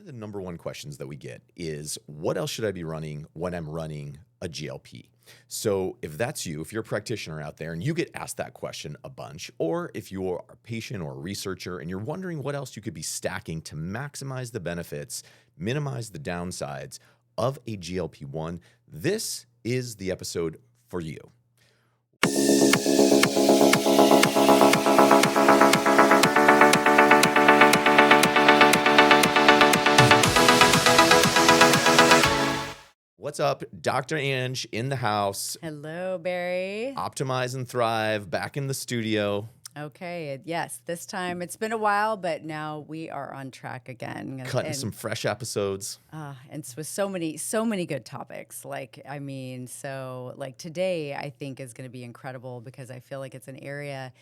of the number one questions that we get is, what else should I be running when I'm running a GLP? So if that's you, if you're a practitioner out there and you get asked that question a bunch, or if you're a patient or a researcher and you're wondering what else you could be stacking to maximize the benefits, minimize the downsides of a GLP-1, this is the episode for you. What's up? Dr. Ange in the house. Hello, Barry. Optimize and Thrive, back in the studio. Okay, yes, this time it's been a while, but now we are on track again. Cutting some fresh episodes. And it's with so many good topics. Today I think is going to be incredible because I feel like it's an area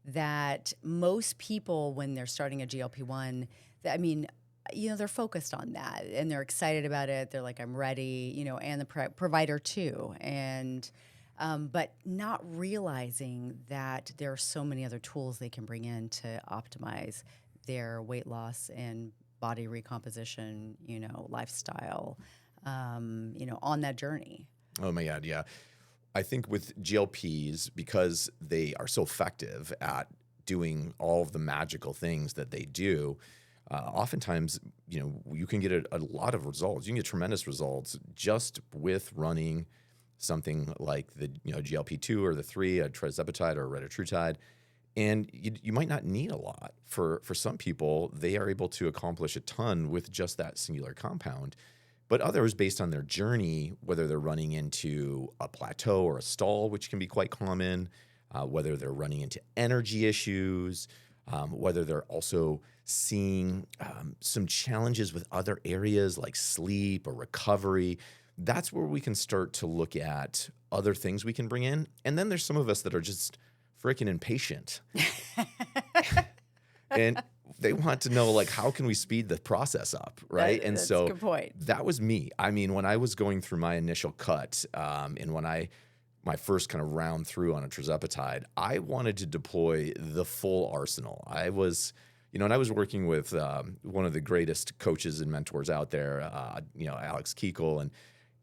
that most people, when they're starting a GLP-1, they're focused on that and they're excited about it. They're like, I'm ready, and the provider too. But not realizing that there are so many other tools they can bring in to optimize their weight loss and body recomposition, lifestyle, on that journey. Oh my God, yeah. I think with GLPs, because they are so effective at doing all of the magical things that they do, oftentimes, you can get a lot of results. You can get tremendous results just with running something like the GLP-2 or the 3, a Tirzepatide or a Retatrutide, and you might not need a lot. For some people, they are able to accomplish a ton with just that singular compound. But others, based on their journey, whether they're running into a plateau or a stall, which can be quite common, whether they're running into energy issues, whether they're also seeing some challenges with other areas like sleep or recovery, that's where we can start to look at other things we can bring in. And then there's some of us that are just freaking impatient. And they want to know, how can we speed the process up, right? That's a good point. That was me. I mean, when I was going through my initial cut and when my first kind of round through on a Tirzepatide, I wanted to deploy the full arsenal. I was, and I was working with one of the greatest coaches and mentors out there, Alex Keekle.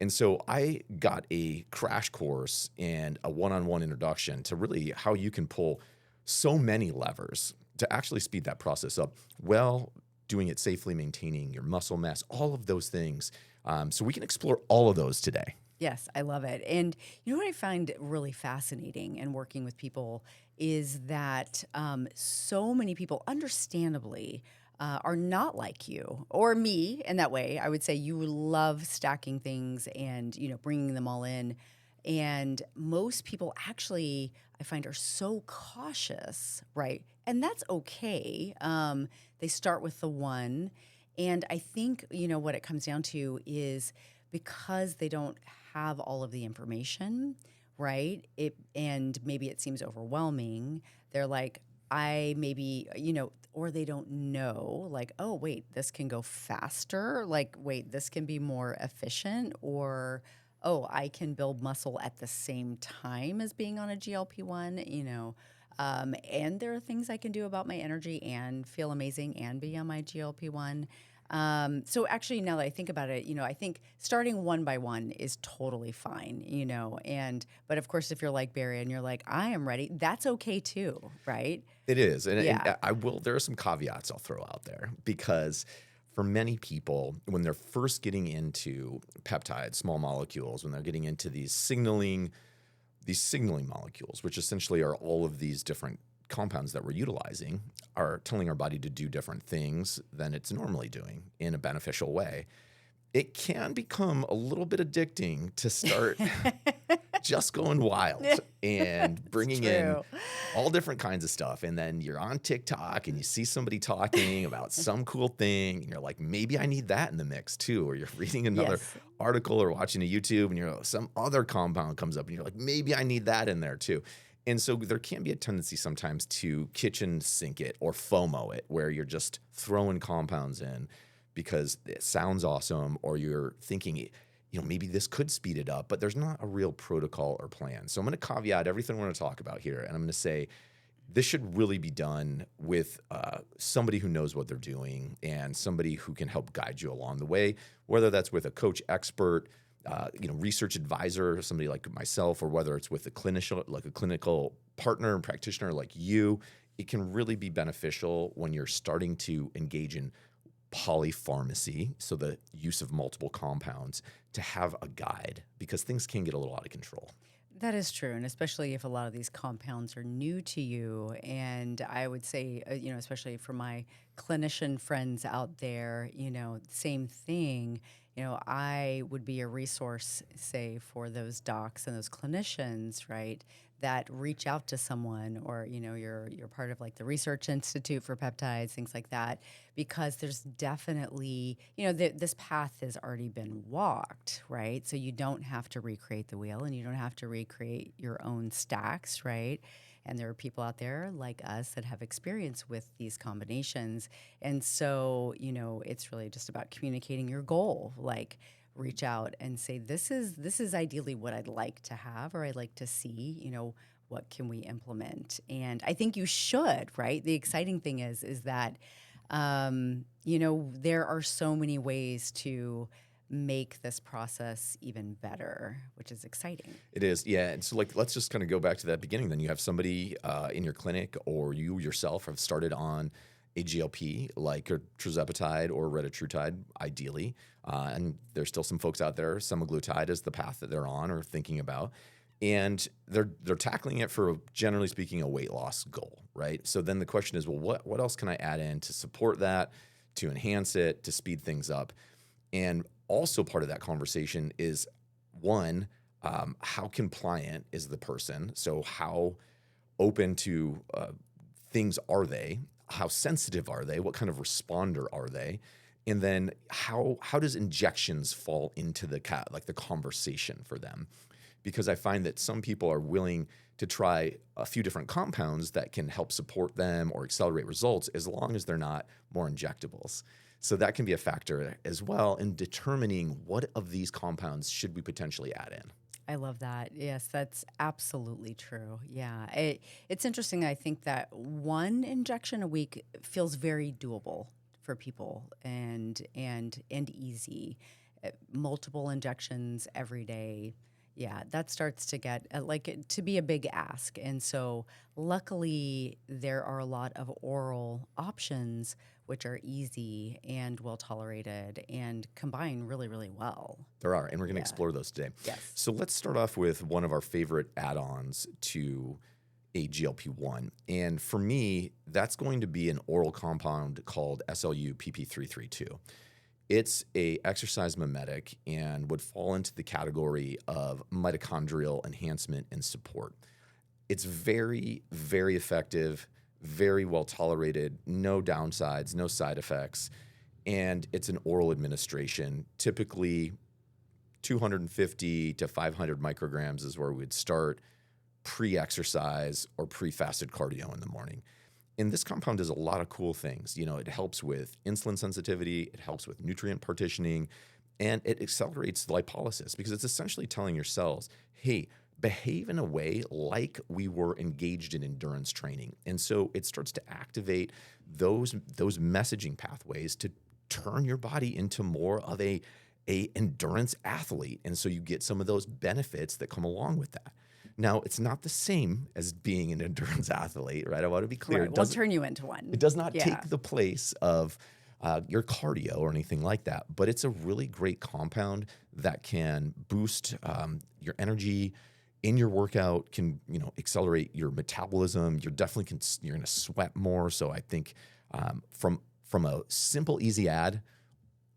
And so I got a crash course and a one-on-one introduction to really how you can pull so many levers to actually speed that process up while doing it safely, maintaining your muscle mass, all of those things. So we can explore all of those today. Yes, I love it. And what I find really fascinating in working with people is that so many people, understandably, are not like you or me in that way. I would say you love stacking things and, bringing them all in. And most people actually, I find, are so cautious, right? And that's okay. They start with the one. And I think, what it comes down to is because they don't have all of the information, right? And maybe it seems overwhelming. They're like, or they don't know, oh, wait, this can go faster. Wait, this can be more efficient, or, oh, I can build muscle at the same time as being on a GLP-1, and there are things I can do about my energy and feel amazing and be on my GLP-1. So actually, now that I think about it, I think starting one by one is totally fine, but of course, if you're like Barry and you're like, I am ready, that's okay too, right? It is. And Yeah. there are some caveats I'll throw out there because for many people, when they're first getting into peptides, small molecules, when they're getting into these signaling molecules, which essentially are all of these different compounds that we're utilizing, are telling our body to do different things than it's normally doing in a beneficial way. It can become a little bit addicting to start just going wild and bringing in all different kinds of stuff. And then you're on TikTok and you see somebody talking about some cool thing and you're like, maybe I need that in the mix too. Or you're reading another article or watching a YouTube and some other compound comes up and you're like, maybe I need that in there too. And so there can be a tendency sometimes to kitchen sink it or FOMO it, where you're just throwing compounds in because it sounds awesome, or you're thinking, maybe this could speed it up, but there's not a real protocol or plan. So I'm going to caveat everything we're going to talk about here, and I'm going to say this should really be done with somebody who knows what they're doing and somebody who can help guide you along the way, whether that's with a coach expert, research advisor, somebody like myself, or whether it's with a clinician, like a clinical partner and practitioner like you. It can really be beneficial when you're starting to engage in polypharmacy, so the use of multiple compounds, to have a guide, because things can get a little out of control. That is true, and especially if a lot of these compounds are new to you. And I would say, especially for my clinician friends out there, same thing. I would be a resource, say, for those docs and those clinicians, right, that reach out to someone, or you're part of like the Research Institute for Peptides, things like that, because there's definitely this path has already been walked, right? So you don't have to recreate the wheel, and you don't have to recreate your own stacks, right? And there are people out there like us that have experience with these combinations, and so it's really just about communicating your goal, like reach out and say, this is ideally what I'd like to have, or I'd like to see, what can we implement? And I think you should, right? The exciting thing is that, there are so many ways to make this process even better, which is exciting. It is, yeah. And so, let's just kind of go back to that beginning. Then you have somebody in your clinic, or you yourself have started on a GLP, like a Tirzepatide or Retatrutide, ideally. And there's still some folks out there, semaglutide is the path that they're on or thinking about. And they're tackling it for, generally speaking, a weight loss goal, right? So then the question is, well, what else can I add in to support that, to enhance it, to speed things up? And also part of that conversation is, one, how compliant is the person? So how open to things are they? How sensitive are they? What kind of responder are they? And then how does injections fall into the conversation for them? Because I find that some people are willing to try a few different compounds that can help support them or accelerate results, as long as they're not more injectables. So that can be a factor as well in determining what of these compounds should we potentially add in. I love that. Yes, that's absolutely true. Yeah. It's interesting. I think that one injection a week feels very doable for people and easy. Multiple injections every day. Yeah, that starts to get to be a big ask. And so luckily there are a lot of oral options which are easy and well tolerated and combine really, really well. There are, and we're going to explore those today. Yes. So let's start off with one of our favorite add-ons to a GLP-1. And for me, that's going to be an oral compound called SLU-PP332. It's a exercise mimetic and would fall into the category of mitochondrial enhancement and support. It's very, very effective, very well tolerated, no downsides, no side effects, and it's an oral administration. Typically 250 to 500 micrograms is where we'd start pre-exercise or pre-fasted cardio in the morning. And this compound does a lot of cool things. It helps with insulin sensitivity, it helps with nutrient partitioning, and it accelerates lipolysis, because it's essentially telling your cells, hey, behave in a way like we were engaged in endurance training. And so it starts to activate those messaging pathways to turn your body into more of a endurance athlete. And so you get some of those benefits that come along with that. Now, it's not the same as being an endurance athlete, right? I want to be clear. Right. We'll turn you into one. It does not take the place of your cardio or anything like that, but it's a really great compound that can boost your energy in your workout, can accelerate your metabolism. You're definitely you're going to sweat more. So I think from a simple, easy add,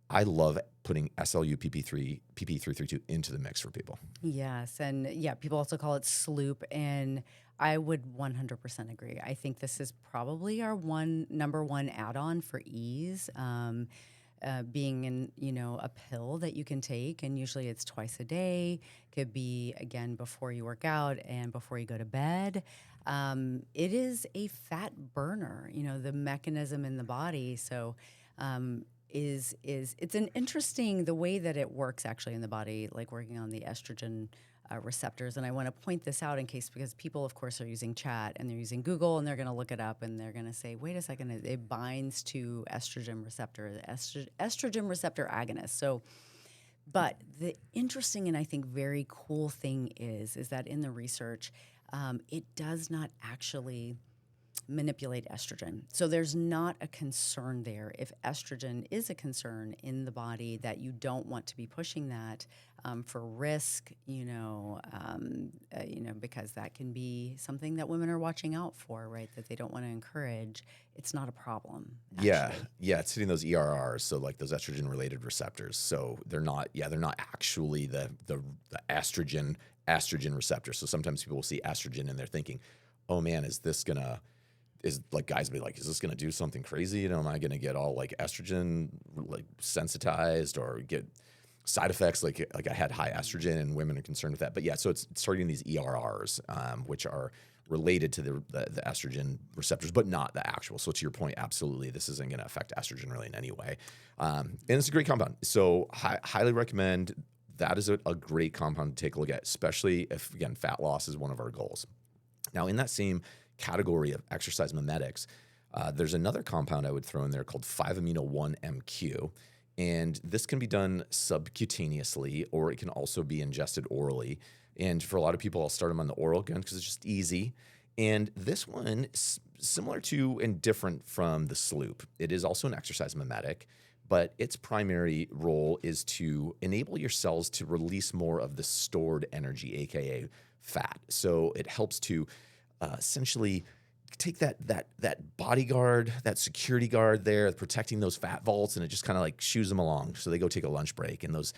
I love putting SLU-PP332 into the mix for people. Yes, and people also call it sloop, and I would 100% agree. I think this is probably our number one add-on for ease. Being in, a pill that you can take, and usually it's twice a day. Could be, again, before you work out and before you go to bed. It is a fat burner, the mechanism in the body. So it's an interesting, the way that it works actually in the body, like working on the estrogen receptors. And I want to point this out in case, because people, of course, are using chat and they're using Google and they're going to look it up and they're going to say, wait a second, it binds to estrogen receptor, estrogen receptor agonist. So, but the interesting and I think very cool thing is that in the research, it does not actually manipulate estrogen. So there's not a concern there. If estrogen is a concern in the body, that you don't want to be pushing that for risk, because that can be something that women are watching out for, right? That they don't want to encourage. It's not a problem. Yeah, it's hitting those ERRs, so like those estrogen-related receptors. So they're not actually the estrogen receptor. So sometimes people will see estrogen and they're thinking, oh man, is guys be like, is this gonna do something crazy? Am I gonna get all like estrogen like sensitized or get side effects like I had high estrogen, and women are concerned with that. But yeah, so it's targeting these ERRs, which are related to the estrogen receptors, but not the actual. So to your point, absolutely, this isn't going to affect estrogen really in any way. And it's a great compound. So highly recommend. That is a great compound to take a look at, especially if, again, fat loss is one of our goals. Now, in that same category of exercise mimetics, there's another compound I would throw in there called 5-amino-1-MQ. And this can be done subcutaneously, or it can also be ingested orally. And for a lot of people, I'll start them on the oral again because it's just easy. And this one, similar to and different from the sloop, it is also an exercise mimetic, but its primary role is to enable your cells to release more of the stored energy, aka fat. So it helps to essentially take that bodyguard, that security guard there, protecting those fat vaults, and it just kind of like shoos them along. So they go take a lunch break, and those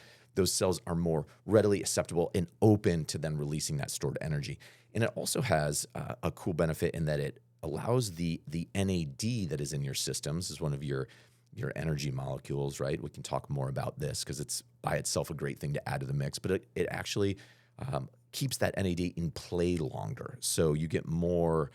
cells are more readily acceptable and open to then releasing that stored energy. And it also has a cool benefit in that it allows the NAD that is in your systems, is one of your energy molecules, right? We can talk more about this because it's by itself a great thing to add to the mix, but it actually keeps that NAD in play longer. So you get more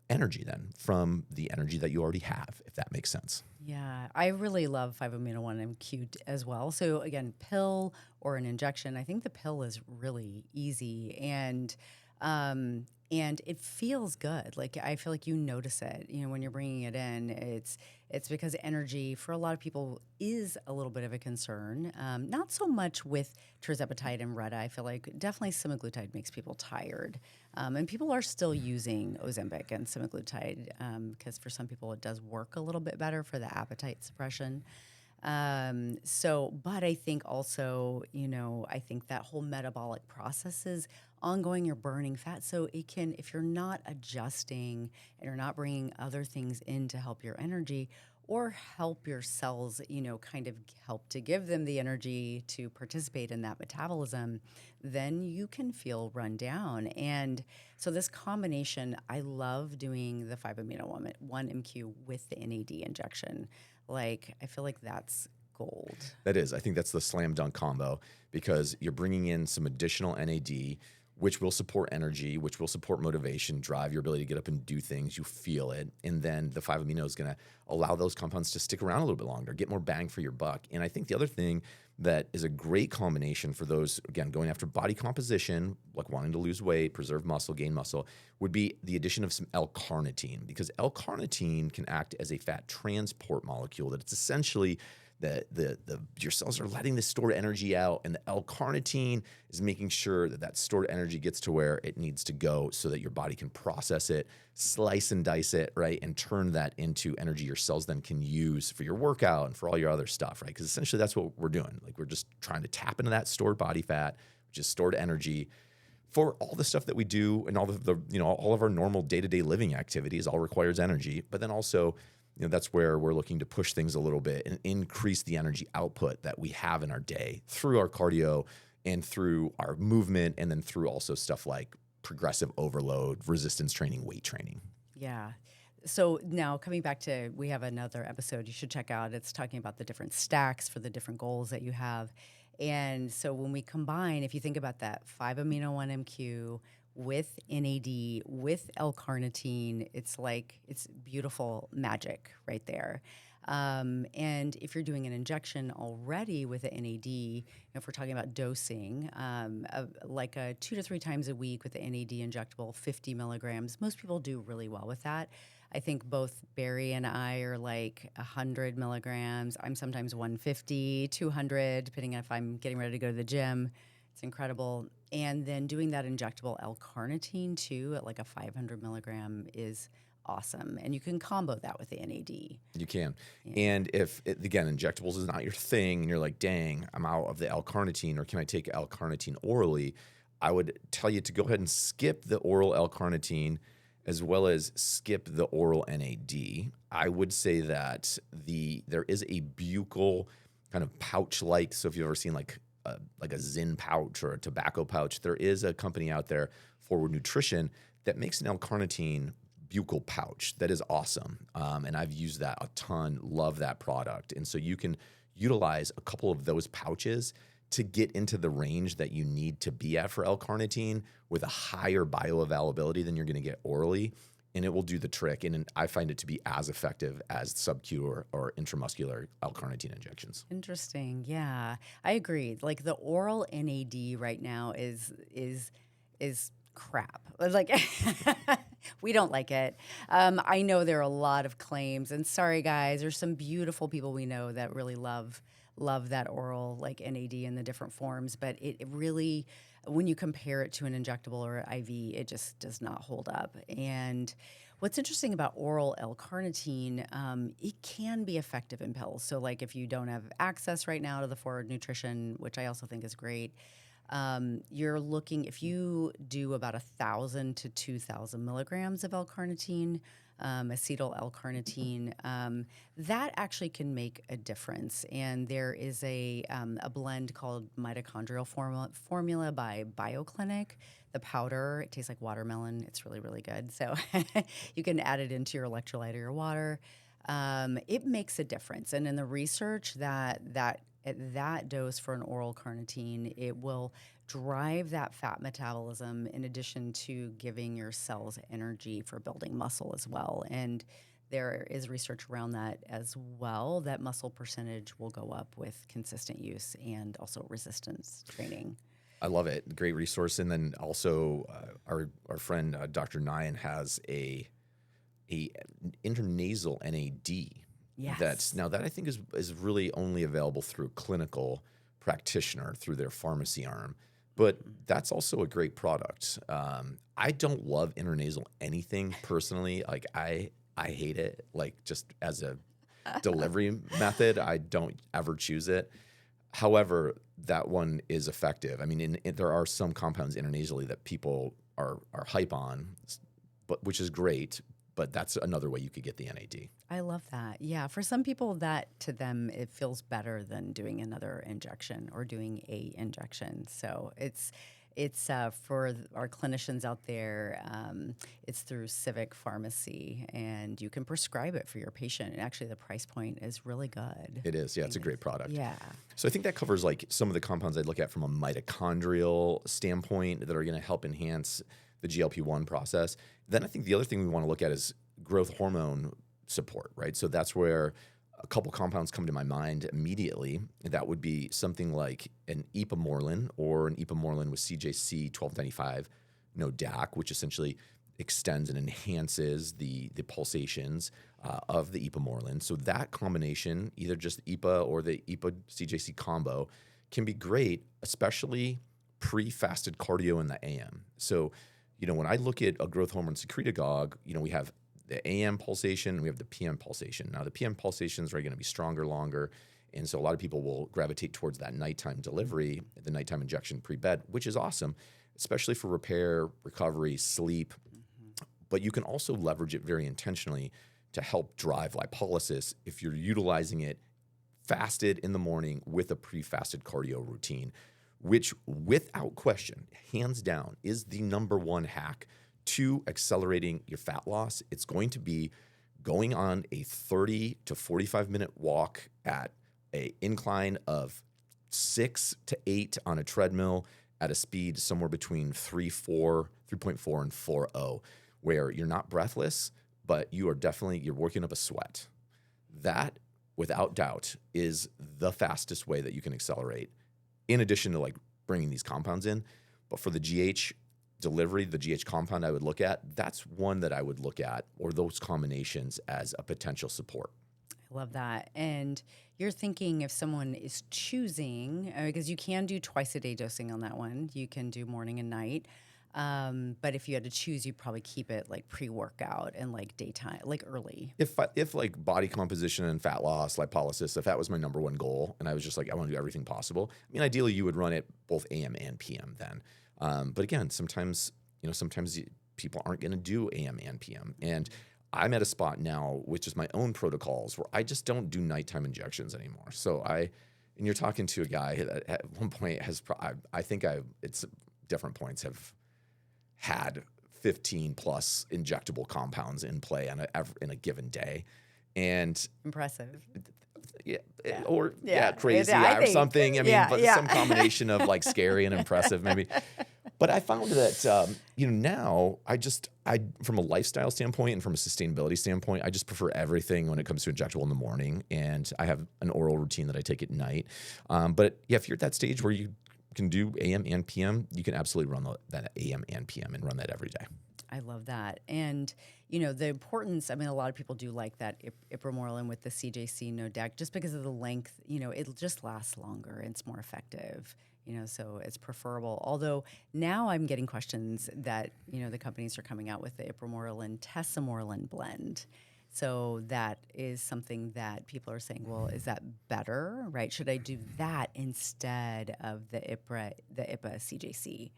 energy then from the energy that you already have, if that makes sense. Yeah, I really love 5-amino-1-MQ as well. So again, pill or an injection. I think the pill is really easy and it feels good. Like I feel like you notice it, when you're bringing it in. It's because energy for a lot of people is a little bit of a concern. Not so much with tirzepatide and Reta. I feel like definitely semaglutide makes people tired. And people are still using Ozempic and semaglutide because for some people it does work a little bit better for the appetite suppression. But I think also, I think that whole metabolic process is ongoing. You're burning fat. So it can, if you're not adjusting and you're not bringing other things in to help your energy or help your cells, kind of help to give them the energy to participate in that metabolism, then you can feel run down. And so this combination, I love doing the 5-amino-1-MQ with the NAD injection. Like, I feel like that's gold. That is. I think that's the slam dunk combo because you're bringing in some additional NAD, which will support energy, which will support motivation, drive your ability to get up and do things. You feel it. And then the 5-amino is going to allow those compounds to stick around a little bit longer, get more bang for your buck. And I think the other thing that is a great combination for those, again, going after body composition, like wanting to lose weight, preserve muscle, gain muscle, would be the addition of some L-Carnitine, because L-Carnitine can act as a fat transport molecule that it's essentially your cells are letting the stored energy out, and the L-Carnitine is making sure that stored energy gets to where it needs to go so that your body can process it, slice and dice it, right, and turn that into energy your cells then can use for your workout and for all your other stuff, right? Because essentially that's what we're doing. Like, we're just trying to tap into that stored body fat, which is stored energy, for all the stuff that we do and all all of our normal day-to-day living activities. All requires energy, but then also, that's where we're looking to push things a little bit and increase the energy output that we have in our day through our cardio and through our movement, and then through also stuff like progressive overload, resistance training, weight training. Yeah. So now coming back to, we have another episode you should check out. It's talking about the different stacks for the different goals that you have. And so when we combine, if you think about that 5-amino-1-MQ with NAD, with L-Carnitine, it's beautiful magic right there. And if you're doing an injection already with an NAD, if we're talking about dosing, like 2 to 3 times a week with the NAD injectable, 50 milligrams, most people do really well with that. I think both Barry and I are like 100 milligrams. I'm sometimes 150, 200, depending on if I'm getting ready to go to the gym. It's incredible. And then doing that injectable L-Carnitine too at like a 500 milligram is awesome. And you can combo that with the NAD. You can. And if, again, injectables is not your thing and you're like, dang, I'm out of the L-Carnitine, or can I take L-Carnitine orally? I would tell you to go ahead and skip the oral L-Carnitine as well as skip the oral NAD. I would say that there is a buccal kind of pouch-like, so if you've ever seen like a Zyn pouch or a tobacco pouch, there is a company out there, Forward Nutrition, that makes an L-Carnitine buccal pouch that is awesome. And I've used that a ton, love that product. And so you can utilize a couple of those pouches to get into the range that you need to be at for L-Carnitine with a higher bioavailability than you're going to get orally, and it will do the trick. And I find it to be as effective as sub-Q or intramuscular L-Carnitine injections. Interesting. Yeah, I agree. Like the oral NAD right now is crap. Like we don't like it. I know there are a lot of claims, and sorry guys, there's some beautiful people we know that really love that oral like NAD in the different forms, but it really, when you compare it to an injectable or IV, it just does not hold up. And what's interesting about oral L-Carnitine, it can be effective in pills. So like if you don't have access right now to the Forward Nutrition, which I also think is great, you're looking, if you do about 1,000 to 2,000 milligrams of L-Carnitine, acetyl L-Carnitine, that actually can make a difference. And there is a blend called mitochondrial formula by BioClinic. The powder, it tastes like watermelon. It's really, really good. So you can add it into your electrolyte or your water. It makes a difference. And in the research that at that dose for an oral carnitine, it will drive that fat metabolism in addition to giving your cells energy for building muscle as well. And there is research around that as well, that muscle percentage will go up with consistent use and also resistance training. I love it. Great resource. And then also our friend Dr. Nyan has a intranasal NAD. Yes. That I think is really only available through clinical practitioner through their pharmacy arm. But that's also a great product. I don't love intranasal anything personally. Like I hate it. Like just as a delivery method, I don't ever choose it. However, that one is effective. I mean, there are some compounds intranasally that people are hype on, but which is great. But that's another way you could get the NAD. I love that. Yeah, for some people, that to them it feels better than doing another injection or doing a injection. So it's for our clinicians out there. It's through Civic Pharmacy, and you can prescribe it for your patient. And actually, the price point is really good. It is. Yeah, it's a great product. Yeah. So I think that covers like some of the compounds I'd look at from a mitochondrial standpoint that are going to help enhance the GLP-1 process. Then I think the other thing we want to look at is growth hormone support, right? So that's where a couple compounds come to my mind immediately. That would be something like an ipamorelin or an ipamorelin with CJC 1295, no DAC, which essentially extends and enhances the pulsations of the ipamorelin. So that combination, either just IPA or the IPA-CJC combo, can be great, especially pre-fasted cardio in the AM. So when I look at a growth hormone secretagogue, we have the AM pulsation and we have the PM pulsation. Now, the PM pulsations are going to be stronger, longer, and so a lot of people will gravitate towards that nighttime delivery, the nighttime injection pre-bed, which is awesome, especially for repair, recovery, sleep. But you can also leverage it very intentionally to help drive lipolysis if you're utilizing it fasted in the morning with a pre-fasted cardio routine, which without question, hands down, is the number one hack to accelerating your fat loss. It's going to be going on a 30 to 45-minute walk at an incline of 6 to 8 on a treadmill at a speed somewhere between 3.4 and 4.0, where you're not breathless, but you're working up a sweat. That without doubt, is the fastest way that you can accelerate, in addition to like bringing these compounds in. But for the GH delivery, the GH compound I would look at, that's one that I would look at, or those combinations, as a potential support. I love that. And you're thinking if someone is choosing, because you can do twice a day dosing on that one, you can do morning and night. But if you had to choose, you'd probably keep it like pre-workout and like daytime, like early. If like body composition and fat loss, lipolysis, if that was my number one goal, and I was just like, I want to do everything possible, I mean, ideally you would run it both AM and PM then. But again, sometimes people aren't going to do AM and PM. And I'm at a spot now with just my own protocols where I just don't do nighttime injections anymore. So and you're talking to a guy that at one point has, it's different points have had 15 plus injectable compounds in play in a given day. And impressive. Yeah, Yeah. Or Yeah. crazy I or think- something. I mean, yeah, but yeah. some combination of like scary and impressive maybe. But I found that, now from a lifestyle standpoint and from a sustainability standpoint, I just prefer everything when it comes to injectable in the morning. And I have an oral routine that I take at night. But yeah, if you're at that stage where you can do AM and PM, you can absolutely run that AM and PM and run that every day. I love that. And, the importance, I mean, a lot of people do like that ipamorelin with the CJC no deck just because of the length, it'll just last longer and it's more effective, so it's preferable. Although now I'm getting questions that, the companies are coming out with the ipamorelin Tesamorelin blend. So that is something that people are saying, well, is that better, right? Should I do that instead of the IPA CJC?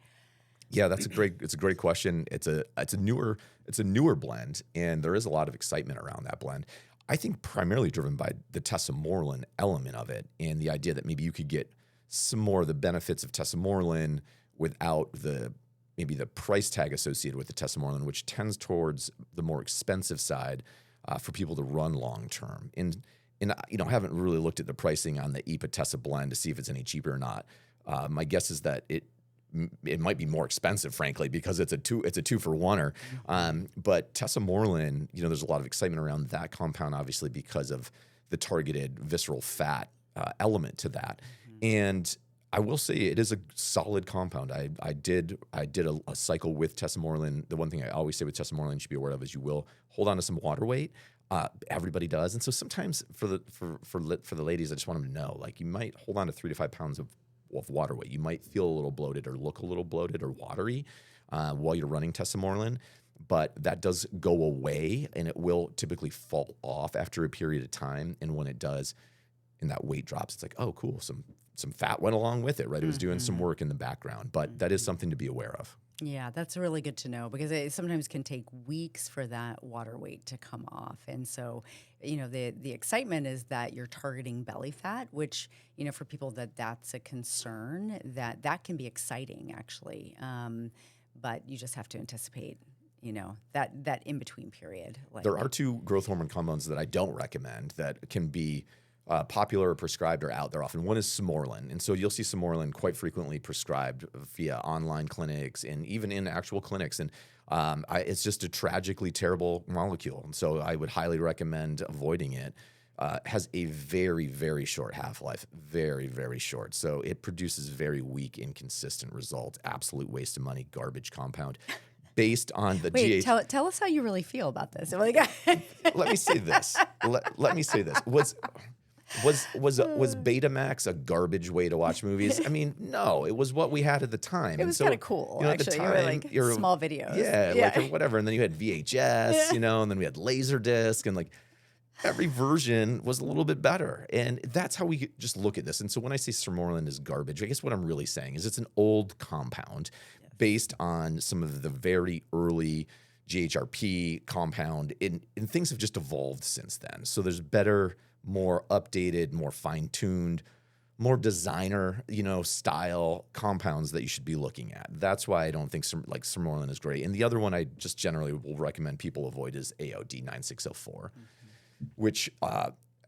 Yeah, it's a great question. It's a newer blend, and there is a lot of excitement around that blend. I think primarily driven by the Tesamorelin element of it, and the idea that maybe you could get some more of the benefits of Tesamorelin without maybe the price tag associated with the Tesamorelin, which tends towards the more expensive side for people to run long term. And I haven't really looked at the pricing on the IPA Tesa blend to see if it's any cheaper or not. My guess is that it might be more expensive, frankly, because it's a two for oneer. But Tesamorelin, there's a lot of excitement around that compound, obviously, because of the targeted visceral fat element to that. And I will say it is a solid compound. I did a cycle with Tesamorelin. The one thing I always say with Tesamorelin you should be aware of is you will hold on to some water weight. Everybody does, and so sometimes for the ladies, I just want them to know, like, you might hold on to 3 to 5 pounds of water weight. You might feel a little bloated or look a little bloated or watery while you're running Tesamorelin, but that does go away, and it will typically fall off after a period of time. And when it does, and that weight drops, it's like, oh, cool, some fat went along with it, right? It was doing some work in the background, but that is something to be aware of. Yeah, that's really good to know because it sometimes can take weeks for that water weight to come off. And so, the excitement is that you're targeting belly fat, which, for people that's a concern, that can be exciting actually. But you just have to anticipate, that in-between period. Like There are 2 growth hormone compounds that I don't recommend that can be popular or prescribed or out there often. One is Tesamorelin. And so you'll see Tesamorelin quite frequently prescribed via online clinics and even in actual clinics. And it's just a tragically terrible molecule. And so I would highly recommend avoiding it. Has a very, very short half-life, very, very short. So it produces very weak, inconsistent results, absolute waste of money, garbage compound. Based on the Wait, GH. tell us how you really feel about this. Let me say this. Let me say this. Was Betamax a garbage way to watch movies? I mean, no, it was what we had at the time. It was kind of cool, actually. At the time, small videos. Yeah, like or whatever. And then you had VHS, and then we had Laserdisc, and like every version was a little bit better. And that's how we just look at this. And so when I say Tesamorelin is garbage, I guess what I'm really saying is it's an old compound based on some of the very early GHRP compound, and things have just evolved since then. So there's better, more updated, more fine-tuned, more designer, style compounds that you should be looking at. That's why I don't think Tesamorelin is great. And the other one I just generally will recommend people avoid is AOD 9604, which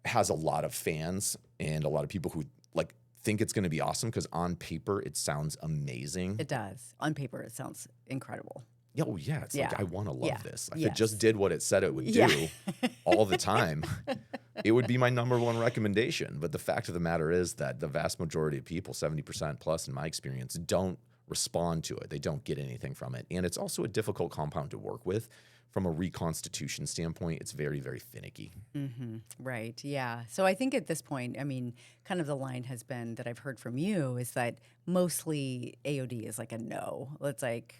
has a lot of fans and a lot of people who think it's going to be awesome because on paper it sounds amazing. It does. On paper, it sounds incredible. Oh, yeah. It's like, I want to love this. If Yes. it just did what it said it would do all the time, it would be my number one recommendation. But the fact of the matter is that the vast majority of people, 70% plus in my experience, don't respond to it. They don't get anything from it. And it's also a difficult compound to work with. From a reconstitution standpoint, it's very, very finicky. Right. Yeah. So I think at this point, I mean, kind of the line has been that I've heard from you is that mostly AOD is like a no. It's like,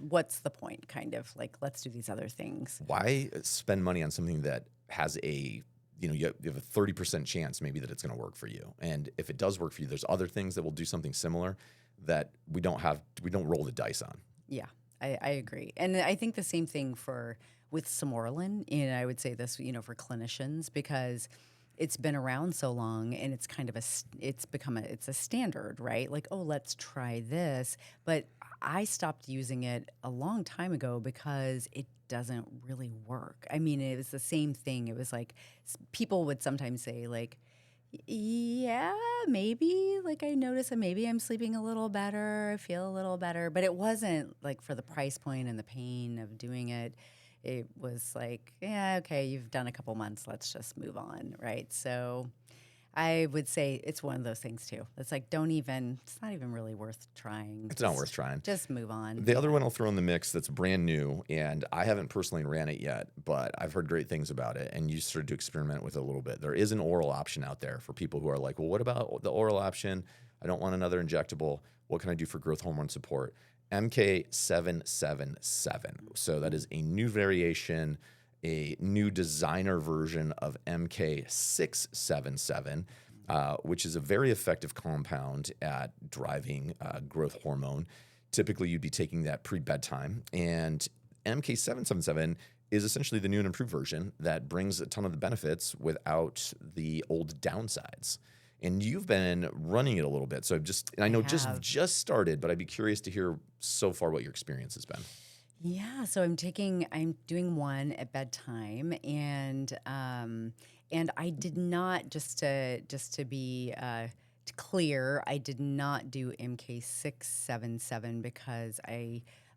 what's the point, kind of like, let's do these other things. Why spend money on something that has you have a 30% chance maybe that it's going to work for you? And if it does work for you, there's other things that will do something similar that we don't roll the dice on. Yeah. I agree. And I think the same thing with Tesamorelin, and I would say this, for clinicians, because it's been around so long and it's kind of it's a standard, right? Like, oh, let's try this. But I stopped using it a long time ago because it doesn't really work. I mean, it was the same thing. It was like people would sometimes say like, yeah, maybe. Like I notice that maybe I'm sleeping a little better. I feel a little better. But it wasn't like for the price point and the pain of doing it. It was like, yeah, okay, you've done a couple months. Let's just move on, right? So I would say it's one of those things too. It's like, it's not even really worth trying. It's not worth trying. Just move on. The other one I'll throw in the mix that's brand new, and I haven't personally ran it yet, but I've heard great things about it, and you started to experiment with it a little bit. There is an oral option out there for people who are like, well, what about the oral option? I don't want another injectable. What can I do for growth hormone support? MK777. So that is a new variation, a new designer version of MK677, which is a very effective compound at driving growth hormone. Typically, you'd be taking that pre-bedtime. And MK777 is essentially the new and improved version that brings a ton of the benefits without the old downsides. And you've been running it a little bit. So I know just started, but I'd be curious to hear so far what your experience has been. Yeah, so I'm doing one at bedtime, and I did not, just to be clear, I did not do MK677 because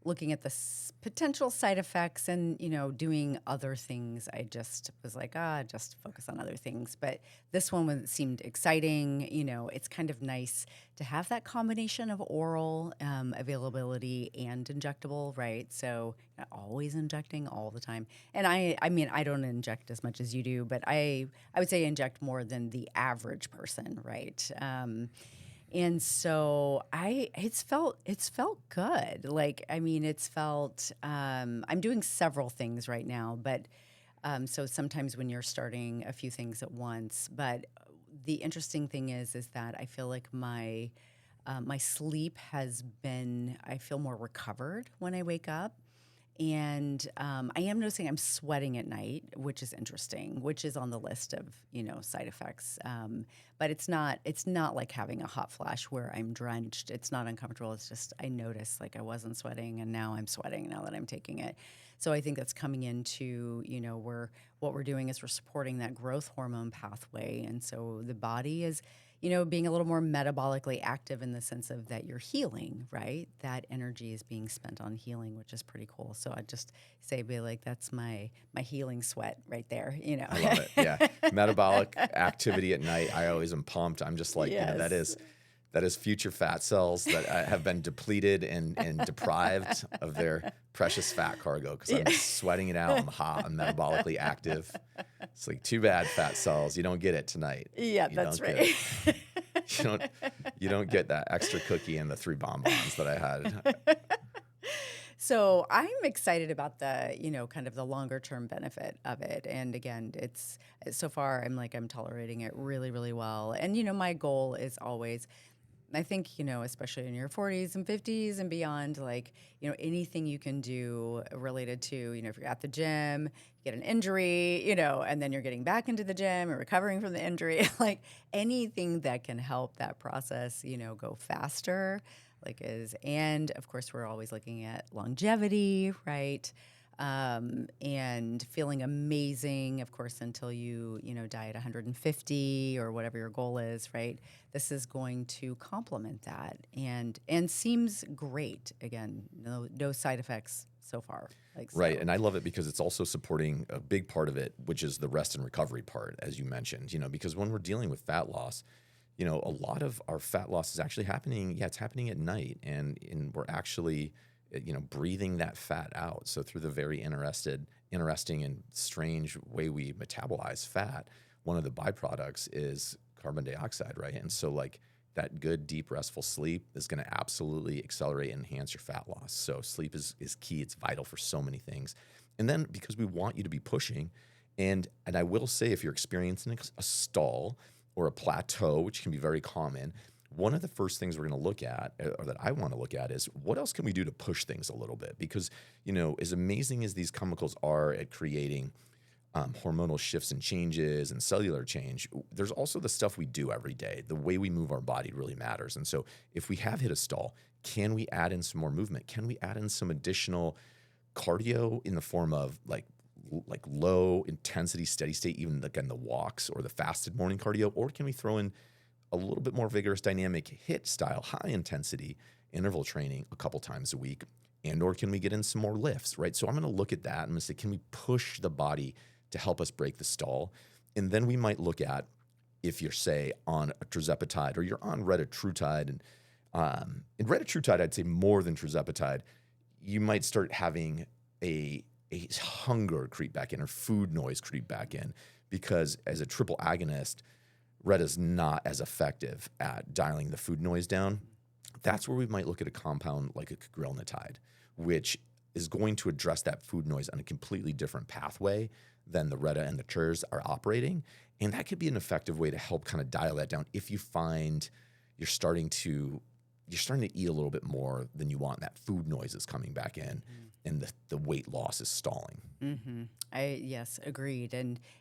looking at the potential side effects and doing other things, I just was like, just focus on other things. But this one seemed exciting. It's kind of nice to have that combination of oral availability and injectable, right? So not always injecting all the time. And I mean, I don't inject as much as you do, but I would say inject more than the average person, right? And so it's felt good. Like, I mean, I'm doing several things right now, but so sometimes when you're starting a few things at once, but the interesting thing is that I feel like my sleep I feel more recovered when I wake up. And I am noticing I'm sweating at night, which is interesting, which is on the list of side effects. But it's not like having a hot flash where I'm drenched. It's not uncomfortable. It's just I notice like I wasn't sweating and now I'm sweating now that I'm taking it. So I think that's coming into what we're doing is we're supporting that growth hormone pathway, and so the body is being a little more metabolically active in the sense of that you're healing, right? That energy is being spent on healing, which is pretty cool. So I'd just be like, that's my healing sweat right there, I love it. Yeah. Metabolic activity at night. I always am pumped. I'm just like, Yes. that is future fat cells that have been depleted and deprived of their precious fat cargo because I'm sweating it out. I'm hot. I'm metabolically active. It's like, too bad, fat cells. You don't get it tonight. Yeah, that's right. You don't get that extra cookie and the 3 bonbons that I had. So I'm excited about the, kind of the longer term benefit of it. And again, so far I'm tolerating it really, really well. And, my goal is always, I think, especially in your 40s and 50s and beyond, like, anything you can do related to, if you're at the gym, you get an injury, and then you're getting back into the gym and recovering from the injury, like anything that can help that process, go faster, and of course, we're always looking at longevity, right? And feeling amazing, of course, until you die at 150 or whatever your goal is, right? This is going to complement that and seems great. Again, no side effects so far. Like, Right. so. And I love it because it's also supporting a big part of it, which is the rest and recovery part, as you mentioned, because when we're dealing with fat loss, a lot of our fat loss is actually happening. Yeah, it's happening at night, and we're actually, breathing that fat out. So through the very interesting and strange way we metabolize fat, one of the byproducts is carbon dioxide, right? And so like that good, deep, restful sleep is going to absolutely accelerate and enhance your fat loss. So sleep is key. It's vital for so many things. And then because we want you to be pushing, and I will say if you're experiencing a stall or a plateau, which can be very common, one of the first things we're going to look at, or that I want to look at, is what else can we do to push things a little bit? Because, as amazing as these chemicals are at creating hormonal shifts and changes and cellular change, there's also the stuff we do every day. The way we move our body really matters. And so if we have hit a stall, can we add in some more movement? Can we add in some additional cardio in the form of like low intensity, steady state, even again, the walks or the fasted morning cardio? Or can we throw in a little bit more vigorous, dynamic HIIT style, high intensity interval training a couple times a week? And or can we get in some more lifts, right? So I'm going to look at that. I'm going to say, can we push the body to help us break the stall? And then we might look at, if you're, say, on a tirzepatide or you're on Retatrutide, and in Retatrutide, I'd say more than tirzepatide, you might start having a hunger creep back in or food noise creep back in, because as a triple agonist, Reta's not as effective at dialing the food noise down. That's where we might look at a compound like a Cagrilintide, which is going to address that food noise on a completely different pathway than the Reta and the Tirs are operating. And that could be an effective way to help kind of dial that down if you find you're starting to eat a little bit more than you want, and that food noise is coming back in, and the weight loss is stalling. Mm-hmm. Yes, agreed.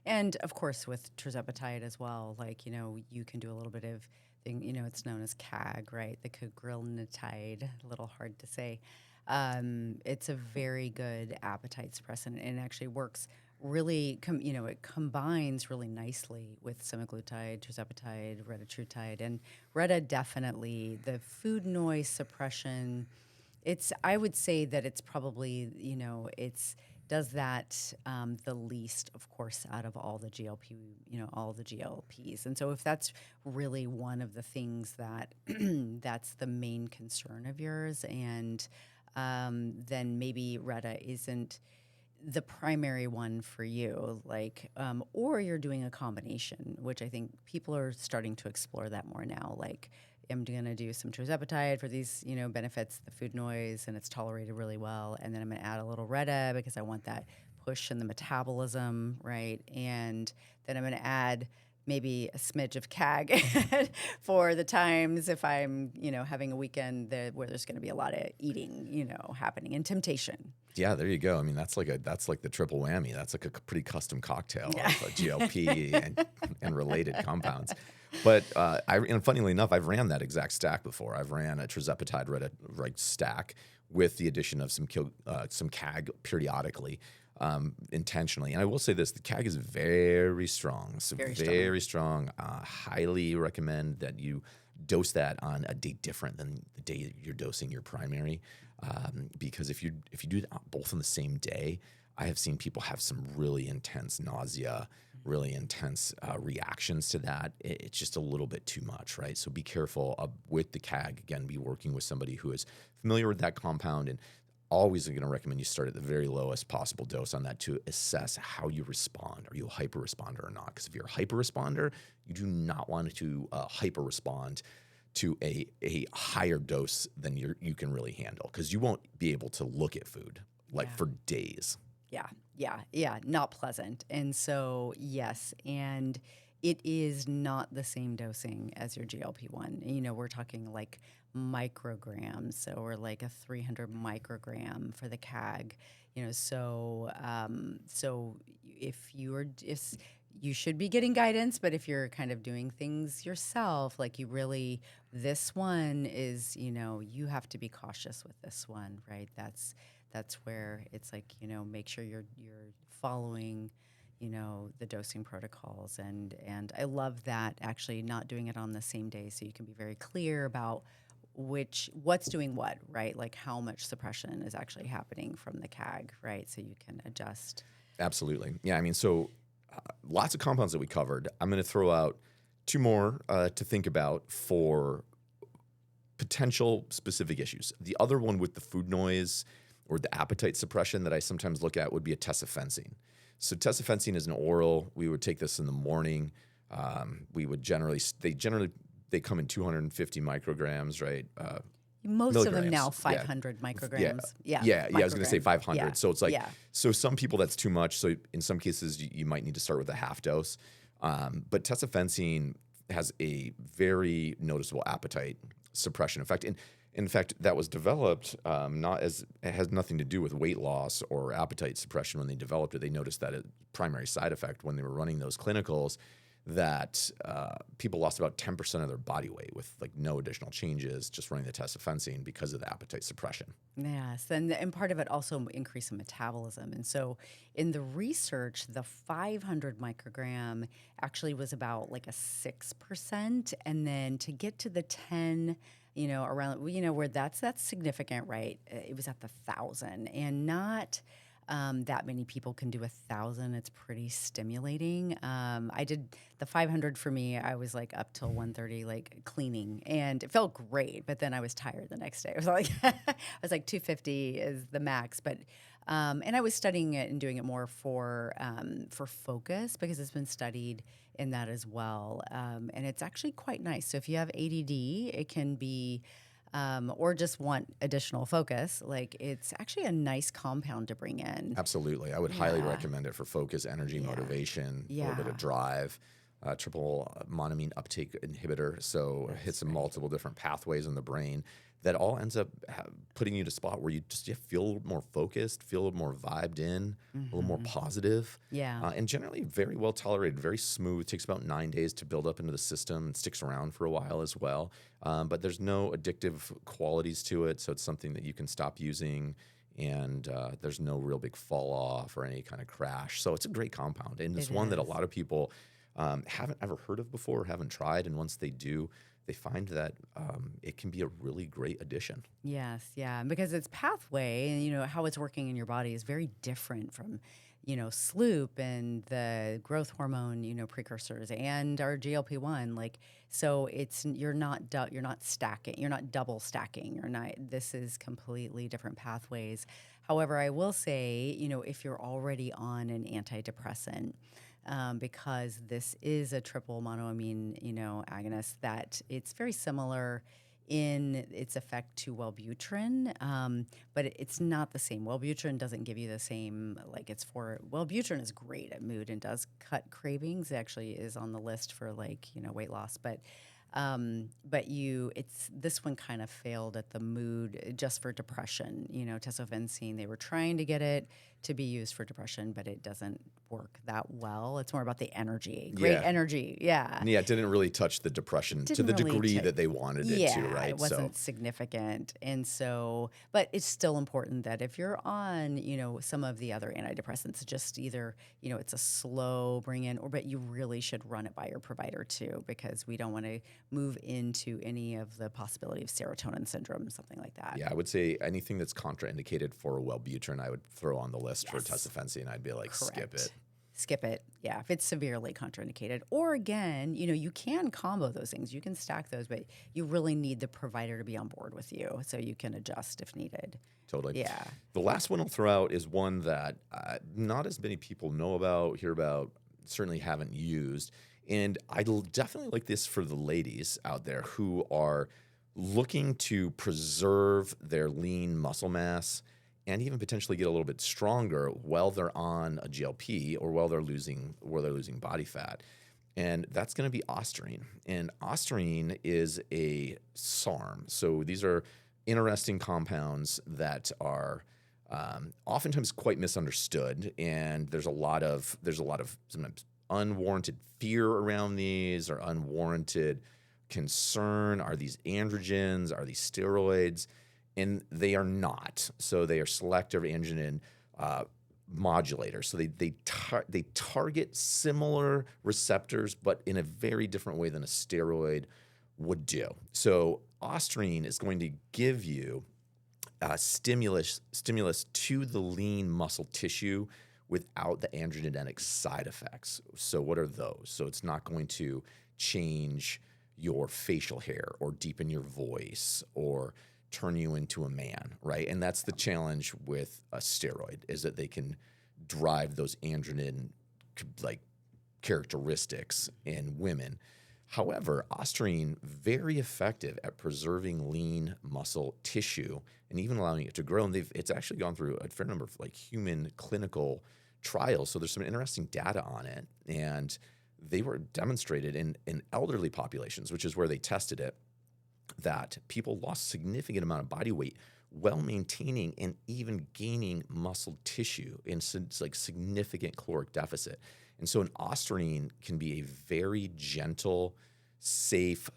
And of course with tirzepatide as well, like, you can do a little bit of thing, it's known as CAG, right? The Cagrilintide, a little hard to say. It's a very good appetite suppressant, and it actually works really, it combines really nicely with semaglutide, tirzepatide, retatrutide, and Reta definitely, the food noise suppression, I would say that it's probably, it's does that the least, of course, out of all the all the GLPs. And so if that's really one of the things that that's the main concern of yours, and then maybe Reta isn't the primary one for you, like, or you're doing a combination, which I think people are starting to explore that more now. Like, I'm going to do some tirzepatide for these, benefits, the food noise, and it's tolerated really well. And then I'm going to add a little Reta because I want that push in the metabolism, right? And then I'm going to add maybe a smidge of CAG for the times if I'm, having a weekend where there's going to be a lot of eating, happening, and temptation. Yeah, there you go. I mean, that's like the triple whammy. That's like a pretty custom cocktail of GLP and related compounds. But and funnily enough, I've ran that exact stack before. I've ran a tirzepatide Reta stack with the addition of some CAG periodically, intentionally. And I will say this: the CAG is very strong. So very strong. Highly recommend that you dose that on a day different than the day you're dosing your primary. Because if you do that both on the same day, I have seen people have some really intense nausea, really intense reactions to that. It's just a little bit too much, right? So be careful with the CAG. Again, be working with somebody who is familiar with that compound, and always going to recommend you start at the very lowest possible dose on that to assess how you respond. Are you a hyper responder or not? Because if you're a hyper responder, you do not want to hyper respond to a higher dose than you can really handle, because you won't be able to look at food for days. Yeah, not pleasant. And so, yes, and it is not the same dosing as your GLP-1. We're talking like micrograms, so or like a 300 microgram for the CAG. So if you should be getting guidance, but if you're kind of doing things yourself, like this one is, you have to be cautious with this one, right? That's where it's like, make sure you're following, the dosing protocols. And I love that, actually not doing it on the same day, so you can be very clear about what's doing what, right? Like how much suppression is actually happening from the CAG, right? So you can adjust. Absolutely. Yeah, I mean, so lots of compounds that we covered. I'm going to throw out two more to think about for potential specific issues. The other one with the food noise or the appetite suppression that I sometimes look at would be a tesofensine. So tesofensine is an oral. We would take this in the morning. We would they come in 250 micrograms, right? Most of them now 500 micrograms. Yeah. I was going to say 500. Yeah. So it's like, so some people that's too much. So in some cases, you might need to start with a half dose. But tesofensine has a very noticeable appetite suppression effect. And in fact, that was developed it has nothing to do with weight loss or appetite suppression. When they developed it, they noticed that a primary side effect when they were running those clinicals that people lost about 10% of their body weight with like no additional changes, just running the tesofensine because of the appetite suppression. Yes, and part of it also increase in metabolism. And so in the research, the 500 microgram actually was about like a 6%. And then to get to the 10, around, where that's significant, right? It was at the 1,000 and not... that many people can do 1,000. It's pretty stimulating. I did the 500 for me. I was like up till 1:30, like cleaning, and it felt great. But then I was tired the next day. I was like, 250 is the max. But and I was studying it and doing it more for focus because it's been studied in that as well. And it's actually quite nice. So if you have ADD, it can be. Or just want additional focus, like it's actually a nice compound to bring in. Absolutely. I would highly recommend it for focus, energy, motivation, a little bit of drive, triple monoamine uptake inhibitor. So it hits multiple different pathways in the brain that all ends up putting you to a spot where you just feel a little more focused, feel a little more vibed in, a little more positive. Yeah. And generally very well tolerated, very smooth. Takes about 9 days to build up into the system and sticks around for a while as well. But there's no addictive qualities to it. So it's something that you can stop using and there's no real big fall off or any kind of crash. So it's a great compound. And it's one that a lot of people haven't ever heard of before or haven't tried. And once they do, they find that it can be a really great addition. Yes, yeah, because its pathway and how it's working in your body is very different from sloop and the growth hormone precursors and our GLP-1. Like so, you're not stacking, you're not double stacking. This is completely different pathways. However, I will say if you're already on an antidepressant. Because this is a triple monoamine, agonist, that it's very similar in its effect to Wellbutrin, but it's not the same. Wellbutrin doesn't give you the same, Wellbutrin is great at mood and does cut cravings. It actually is on the list for weight loss, but this one kind of failed at the mood just for depression. Tesofensine, they were trying to get it to be used for depression, but it doesn't work that well. It's more about the energy, energy. Yeah. Yeah, it didn't really touch the depression to the degree that they wanted it to, right? It wasn't significant. And so, but it's still important that if you're on, some of the other antidepressants, just either, it's a slow bring in, but you really should run it by your provider too, because we don't want to move into any of the possibility of serotonin syndrome, something like that. Yeah, I would say anything that's contraindicated for Wellbutrin, I would throw on the list for tesofensine. I'd be like, skip it. Skip it. Yeah, if it's severely contraindicated. Or again, you can combo those things. You can stack those, but you really need the provider to be on board with you so you can adjust if needed. Totally. Yeah. The last one I'll throw out is one that not as many people know about, hear about, certainly haven't used. And I'd definitely like this for the ladies out there who are looking to preserve their lean muscle mass and even potentially get a little bit stronger while they're on a GLP or while they're losing body fat. And that's going to be Ostarine. And Ostarine is a SARM. So these are interesting compounds that are oftentimes quite misunderstood. And there's a lot of sometimes unwarranted fear around these or unwarranted concern. Are these androgens? Are these steroids? And they are not. So they are selective androgen modulators. So they target similar receptors, but in a very different way than a steroid would do. So Ostarine is going to give you stimulus to the lean muscle tissue without the androgenetic side effects. So what are those? So it's not going to change your facial hair or deepen your voice or turn you into a man, right? And that's the challenge with a steroid, is that they can drive those androgen like characteristics in women. However, Ostarine, very effective at preserving lean muscle tissue and even allowing it to grow. And it's actually gone through a fair number of like human clinical trials. So there's some interesting data on it. And they were demonstrated in elderly populations, which is where they tested it, that people lost significant amount of body weight while maintaining and even gaining muscle tissue in like significant caloric deficit. And so an Ostarine can be a very gentle, safe,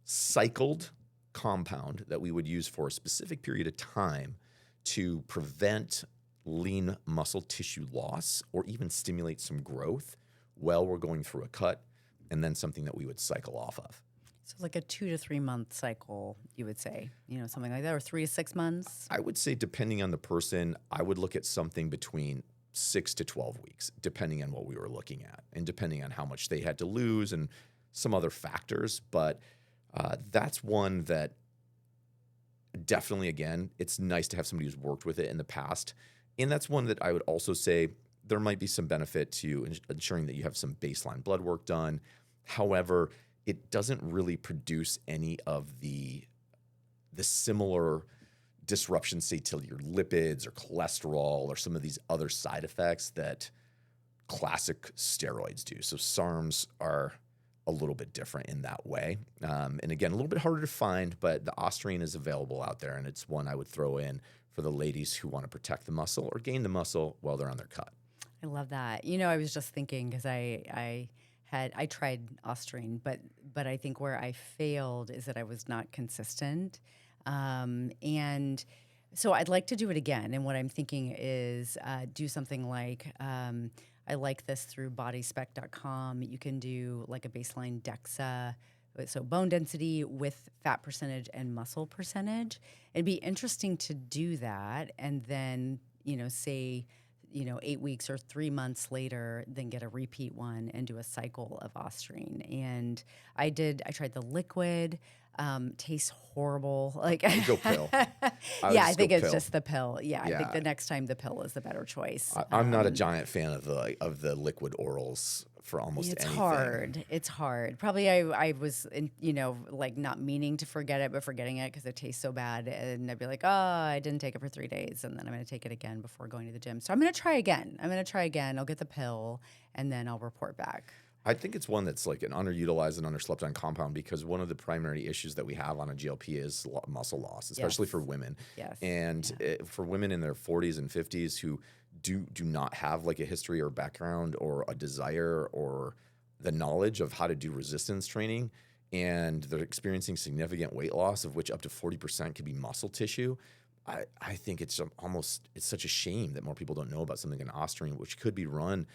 cycled compound that we would use for a specific period of time to prevent lean muscle tissue loss or even stimulate some growth while we're going through a cut, and then something that we would cycle off of. So like a 2 to 3 month cycle, you would say, something like that, or 3 to 6 months? I would say, depending on the person, I would look at something between 6 to 12 weeks, depending on what we were looking at and depending on how much they had to lose and some other factors. But that's one that definitely, again, it's nice to have somebody who's worked with it in the past. And that's one that I would also say there might be some benefit to ensuring that you have some baseline blood work done. However, it doesn't really produce any of the similar disruptions, say, to your lipids or cholesterol or some of these other side effects that classic steroids do. So SARMs are a little bit different in that way. And again, a little bit harder to find, but the Ostarine is available out there, and it's one I would throw in for the ladies who want to protect the muscle or gain the muscle while they're on their cut. I love that. I was just thinking, because I tried Ostarine, but I think where I failed is that I was not consistent. And so I'd like to do it again. And what I'm thinking is do something like, I like this through bodyspec.com. You can do like a baseline DEXA, so bone density with fat percentage and muscle percentage. It'd be interesting to do that. And then, say, 8 weeks or 3 months later, then get a repeat one and do a cycle of Ostarine. And I tried the liquid, tastes horrible. Like, Go pill. I think it's pill. just the pill. Yeah, I think the next time the pill is the better choice. I'm not a giant fan of the liquid orals for almost anything. It's hard. Probably I was, like not meaning to forget it, but forgetting it because it tastes so bad. And I'd be like, oh, I didn't take it for 3 days. And then I'm going to take it again before going to the gym. So I'm going to try again. I'll get the pill and then I'll report back. I think it's one that's like an underutilized and underslept on compound, because one of the primary issues that we have on a GLP is muscle loss, especially for women. Yes. And for women in their 40s and 50s who do not have like a history or background or a desire or the knowledge of how to do resistance training, and they're experiencing significant weight loss, of which up to 40% could be muscle tissue. I think it's such a shame that more people don't know about something like Ostarine, which could be run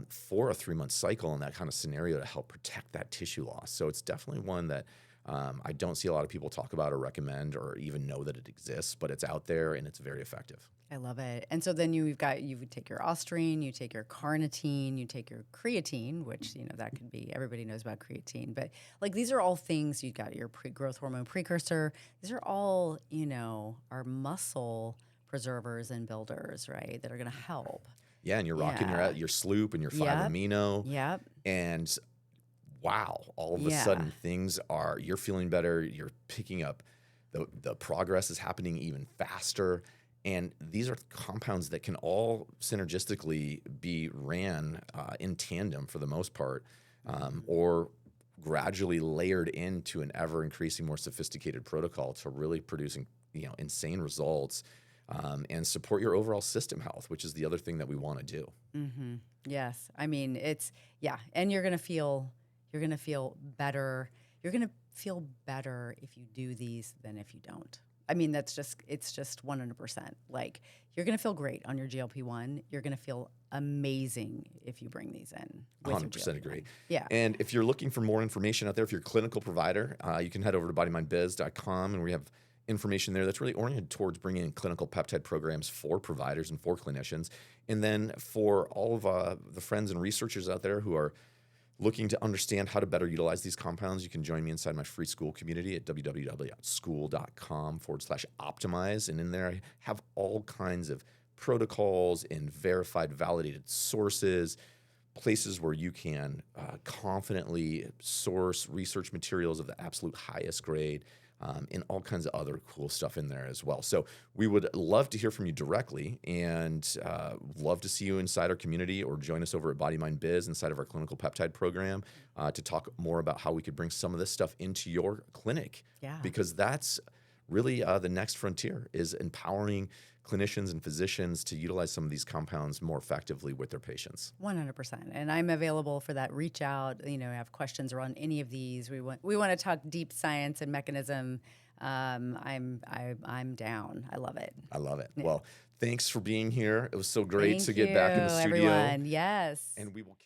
for a 3-month cycle in that kind of scenario to help protect that tissue loss. So it's definitely one that I don't see a lot of people talk about or recommend or even know that it exists, but it's out there and it's very effective. I love it. And so then you would take your Ostarine, you take your carnitine, you take your creatine, which, that could be, everybody knows about creatine, but like these are all things, you've got your growth hormone precursor. These are all, our muscle preservers and builders, right, that are going to help. Yeah, and you're rocking your sloop and your 5-amino. Yep. And wow, all of a sudden you're feeling better, you're picking up, the progress is happening even faster. And these are compounds that can all synergistically be ran in tandem for the most part, or gradually layered into an ever-increasing, more sophisticated protocol to really producing insane results and support your overall system health, which is the other thing that we want to do. Mm-hmm. Yes, I mean and you're gonna feel better. You're gonna feel better if you do these than if you don't. I mean, it's just 100%. Like, you're going to feel great on your GLP-1. You're going to feel amazing if you bring these in with your 100% GLP-1. agree. Yeah. And if you're looking for more information out there, if you're a clinical provider, you can head over to bodymindbiz.com, and we have information there that's really oriented towards bringing in clinical peptide programs for providers and for clinicians. And then for all of the friends and researchers out there who are looking to understand how to better utilize these compounds, you can join me inside my free school community at www.school.com/optimize. And in there, I have all kinds of protocols and verified, validated sources, places where you can confidently source research materials of the absolute highest grade, and all kinds of other cool stuff in there as well. So we would love to hear from you directly, and love to see you inside our community, or join us over at Body Mind Biz inside of our clinical peptide program to talk more about how we could bring some of this stuff into your clinic. Yeah. Because that's really the next frontier, is empowering clinicians and physicians to utilize some of these compounds more effectively with their patients. 100%. And I'm available for that. Reach out, have questions around any of these. We want to talk deep science and mechanism. I'm down. I love it. I love it. Yeah. Well, thanks for being here. It was so great Thank to get back in the you, studio. everyone. Yes. And we will